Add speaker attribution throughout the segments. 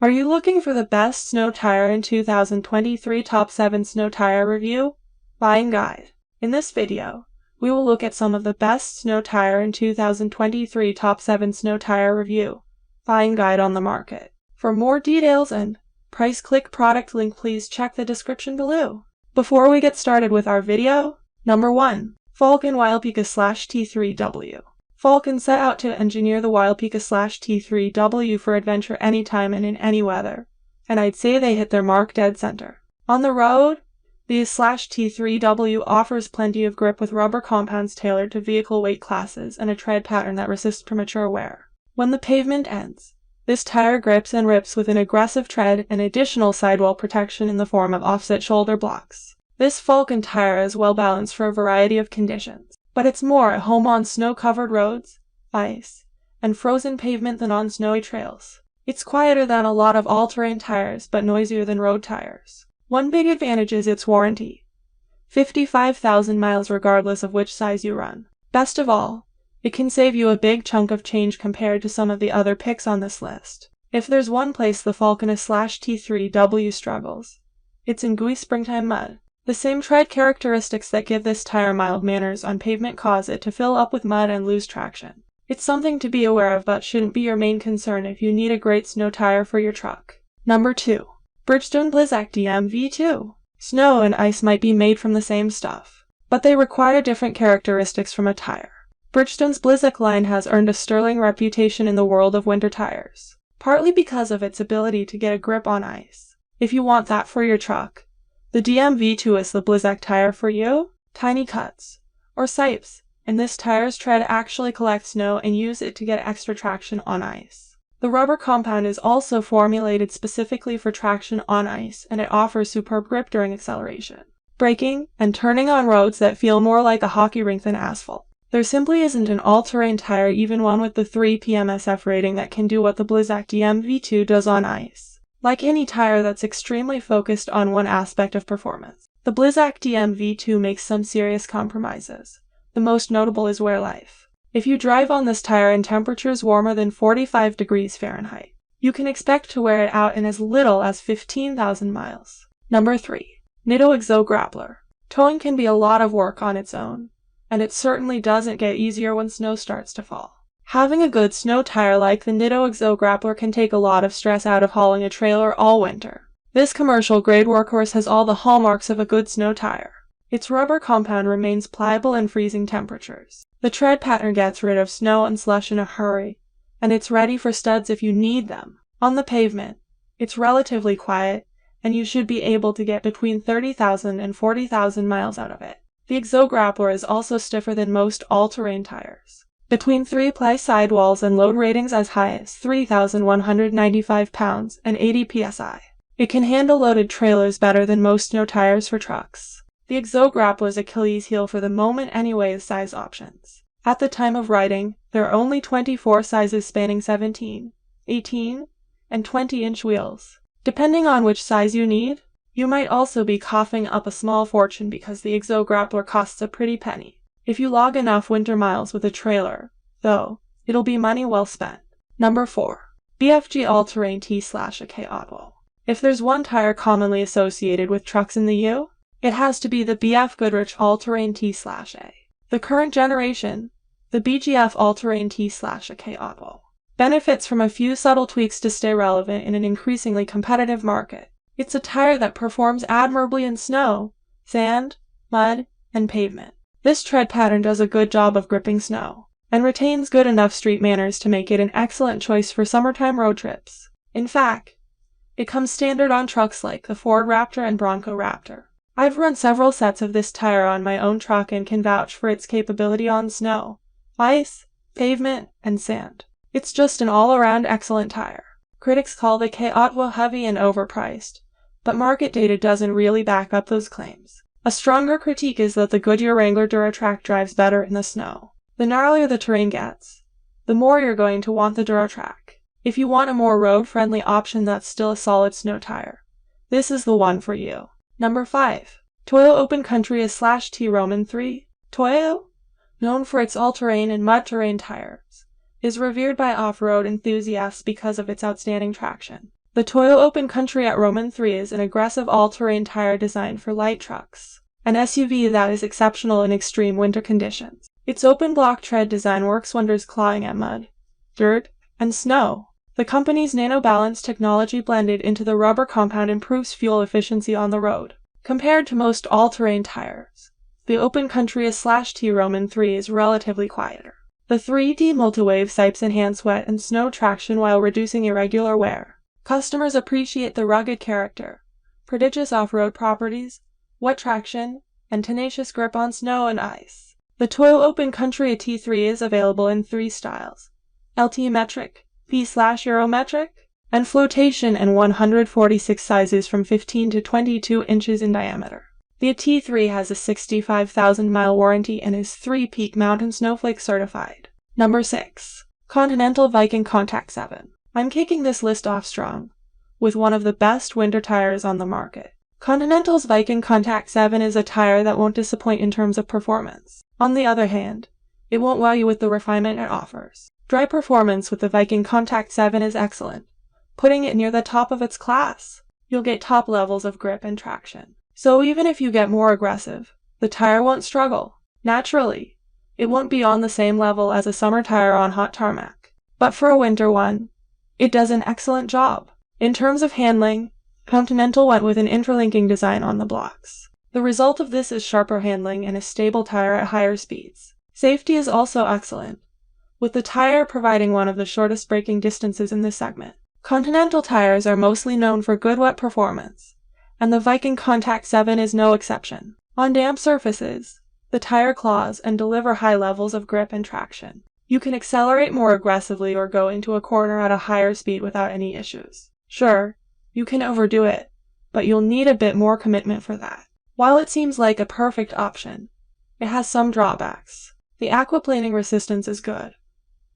Speaker 1: Are you looking for the best snow tire in 2023 Top 7 Snow Tire Review? Buying Guide. In this video, we will look at some of the best snow tire in 2023 Top 7 Snow Tire Review. Buying Guide on the market. For more details and price click product link, please check the description below. Before we get started with our video, number 1. Falken Wildpeak A T3W. Falken set out to engineer the Wildpeak A T3W for adventure anytime and in any weather, and I'd say they hit their mark dead center. On the road, the T3W offers plenty of grip with rubber compounds tailored to vehicle weight classes and a tread pattern that resists premature wear. When the pavement ends, this tire grips and rips with an aggressive tread and additional sidewall protection in the form of offset shoulder blocks. This Falken tire is well balanced for a variety of conditions, but it's more at home on snow-covered roads, ice, and frozen pavement than on snowy trails. It's quieter than a lot of all-terrain tires but noisier than road tires. One big advantage is its warranty. 55,000 miles regardless of which size you run. Best of all, it can save you a big chunk of change compared to some of the other picks on this list. If there's one place the Falken A T3W struggles, it's in gooey springtime mud. The same tread characteristics that give this tire mild manners on pavement cause it to fill up with mud and lose traction. It's something to be aware of but shouldn't be your main concern if you need a great snow tire for your truck. Number 2. Bridgestone Blizzak V2. Snow and ice might be made from the same stuff, but they require different characteristics from a tire. Bridgestone's Blizzak line has earned a sterling reputation in the world of winter tires, partly because of its ability to get a grip on ice. If you want that for your truck, the V2 is the Blizzak tire for you. Tiny cuts, or sipes, and this tire's tread actually collects snow and use it to get extra traction on ice. The rubber compound is also formulated specifically for traction on ice, and it offers superb grip during acceleration, braking, and turning on roads that feel more like a hockey rink than asphalt. There simply isn't an all-terrain tire, even one with the 3 PMSF rating, that can do what the Blizzak V2 does on ice. Like any tire that's extremely focused on one aspect of performance, the Blizzak V2 makes some serious compromises. The most notable is wear life. If you drive on this tire in temperatures warmer than 45 degrees Fahrenheit, you can expect to wear it out in as little as 15,000 miles. Number 3. Nitto Exo Grappler. Towing can be a lot of work on its own, and it certainly doesn't get easier when snow starts to fall. Having a good snow tire like the Nitto Exo Grappler can take a lot of stress out of hauling a trailer all winter. This commercial-grade workhorse has all the hallmarks of a good snow tire. Its rubber compound remains pliable in freezing temperatures. The tread pattern gets rid of snow and slush in a hurry, and it's ready for studs if you need them. On the pavement, it's relatively quiet, and you should be able to get between 30,000 and 40,000 miles out of it. The Exo Grappler is also stiffer than most all-terrain tires. Between 3-ply sidewalls and load ratings as high as 3,195 pounds and 80 psi. It can handle loaded trailers better than most snow tires for trucks. The Exo Grappler's Achilles heel for the moment anyway is size options. At the time of writing, there are only 24 sizes spanning 17, 18, and 20-inch wheels. Depending on which size you need, you might also be coughing up a small fortune because the Exo Grappler costs a pretty penny. If you log enough winter miles with a trailer, though, it'll be money well spent. Number 4. BFG All-Terrain T /A. If there's one tire commonly associated with trucks in the U, it has to be the BF Goodrich All-Terrain T /A. The current generation, the BGF All-Terrain T /A, benefits from a few subtle tweaks to stay relevant in an increasingly competitive market. It's a tire that performs admirably in snow, sand, mud, and pavement. This tread pattern does a good job of gripping snow, and retains good enough street manners to make it an excellent choice for summertime road trips. In fact, it comes standard on trucks like the Ford Raptor and Bronco Raptor. I've run several sets of this tire on my own truck and can vouch for its capability on snow, ice, pavement, and sand. It's just an all-around excellent tire. Critics call the K-Otwo heavy and overpriced, but market data doesn't really back up those claims. A stronger critique is that the Goodyear Wrangler DuraTrack drives better in the snow. The gnarlier the terrain gets, the more you're going to want the DuraTrack. If you want a more road-friendly option that's still a solid snow tire, this is the one for you. Number 5. Toyo Open Country A T Roman 3. Toyo, known for its all-terrain and mud-terrain tires, is revered by off-road enthusiasts because of its outstanding traction. The Toyo Open Country at Roman 3 is an aggressive all-terrain tire designed for light trucks, an SUV that is exceptional in extreme winter conditions. Its open block tread design works wonders clawing at mud, dirt, and snow. The company's nano-balance technology blended into the rubber compound improves fuel efficiency on the road. Compared to most all-terrain tires, the Open Country A/T Roman 3 is relatively quieter. The 3D multi-wave sipes enhance wet and snow traction while reducing irregular wear. Customers appreciate the rugged character, prodigious off-road properties, wet traction, and tenacious grip on snow and ice. The Toyo Open Country T3 is available in 3 styles: LT Metric, P/Euro Metric, and Flotation, and 146 sizes from 15 to 22 inches in diameter. The T3 has a 65,000-mile warranty and is 3 peak mountain snowflake certified. Number 6. Continental VikingContact 7. I'm kicking this list off strong, with one of the best winter tires on the market. Continental's VikingContact 7 is a tire that won't disappoint in terms of performance. On the other hand, it won't wow you with the refinement it offers. Dry performance with the VikingContact 7 is excellent, putting it near the top of its class. You'll get top levels of grip and traction. So even if you get more aggressive, the tire won't struggle. Naturally, it won't be on the same level as a summer tire on hot tarmac. But for a winter one, it does an excellent job. In terms of handling, Continental went with an interlinking design on the blocks. The result of this is sharper handling and a stable tire at higher speeds. Safety is also excellent, with the tire providing one of the shortest braking distances in this segment. Continental tires are mostly known for good wet performance, and the VikingContact 7 is no exception. On damp surfaces, the tire claws and deliver high levels of grip and traction. You can accelerate more aggressively or go into a corner at a higher speed without any issues. Sure, you can overdo it, but you'll need a bit more commitment for that. While it seems like a perfect option, it has some drawbacks. The aquaplaning resistance is good,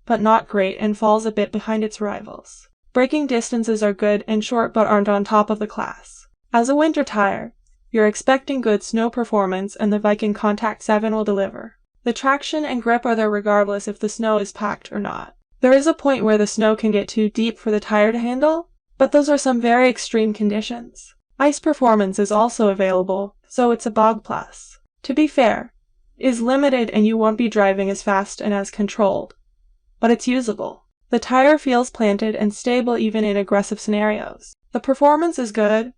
Speaker 1: but not great, and falls a bit behind its rivals. Braking distances are good and short but aren't on top of the class. As a winter tire, you're expecting good snow performance, and the VikingContact 7 will deliver. The traction and grip are there regardless if the snow is packed or not. There is a point where the snow can get too deep for the tire to handle, but those are some very extreme conditions. Ice performance is also available, so it's a bog plus. To be fair, it is limited and you won't be driving as fast and as controlled, but it's usable. The tire feels planted and stable even in aggressive scenarios. The performance is good,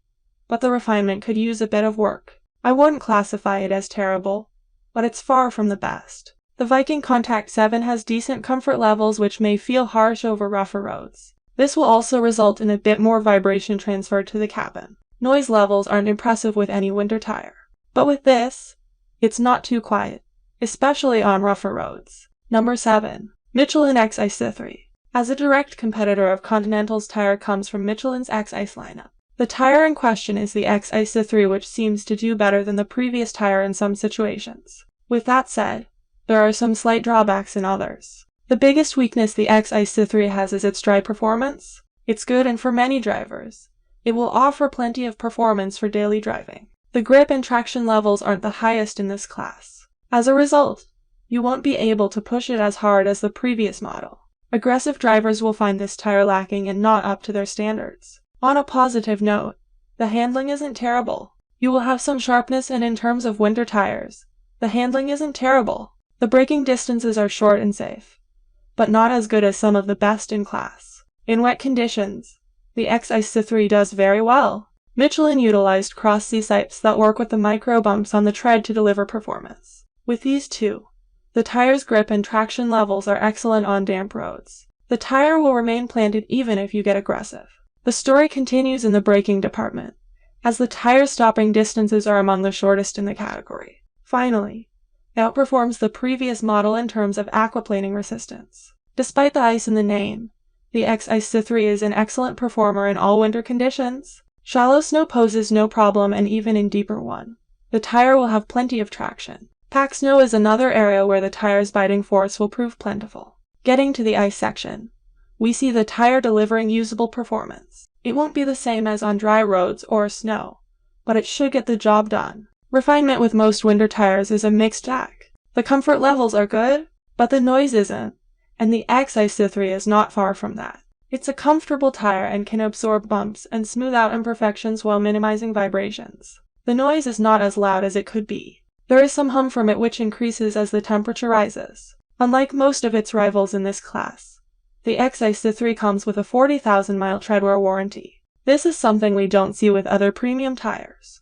Speaker 1: but the refinement could use a bit of work. I wouldn't classify it as terrible, but it's far from the best. The VikingContact 7 has decent comfort levels which may feel harsh over rougher roads. This will also result in a bit more vibration transferred to the cabin. Noise levels aren't impressive with any winter tire, but with this, it's not too quiet, especially on rougher roads. Number 7. Michelin X-Ice Xi3. As a direct competitor of Continental's tire comes from Michelin's X-Ice lineup. The tire in question is the X-Ice Xi3, which seems to do better than the previous tire in some situations. With that said, there are some slight drawbacks in others. The biggest weakness the X-Ice Xi3 has is its dry performance. It's good, and for many drivers, it will offer plenty of performance for daily driving. The grip and traction levels aren't the highest in this class. As a result, you won't be able to push it as hard as the previous model. Aggressive drivers will find this tire lacking and not up to their standards. On a positive note, the handling isn't terrible. You will have some sharpness, and in terms of winter tires, the handling isn't terrible. The braking distances are short and safe, but not as good as some of the best in class. In wet conditions, the X-Ice Xi3 does very well. Michelin utilized cross-C sipes that work with the micro bumps on the tread to deliver performance. With these two, the tire's grip and traction levels are excellent on damp roads. The tire will remain planted even if you get aggressive. The story continues in the braking department, as the tire stopping distances are among the shortest in the category. Finally, it outperforms the previous model in terms of aquaplaning resistance. Despite the ice in the name, the X-Ice Xi3 is an excellent performer in all winter conditions. Shallow snow poses no problem, and even in deeper one, the tire will have plenty of traction. Packed snow is another area where the tire's biting force will prove plentiful. Getting to the ice section, we see the tire delivering usable performance. It won't be the same as on dry roads or snow, but it should get the job done. Refinement with most winter tires is a mixed bag. The comfort levels are good, but the noise isn't, and the X-Ice Xi3 is not far from that. It's a comfortable tire and can absorb bumps and smooth out imperfections while minimizing vibrations. The noise is not as loud as it could be. There is some hum from it which increases as the temperature rises. Unlike most of its rivals in this class, the X-Ice Xi3 comes with a 40,000-mile treadwear warranty. This is something we don't see with other premium tires.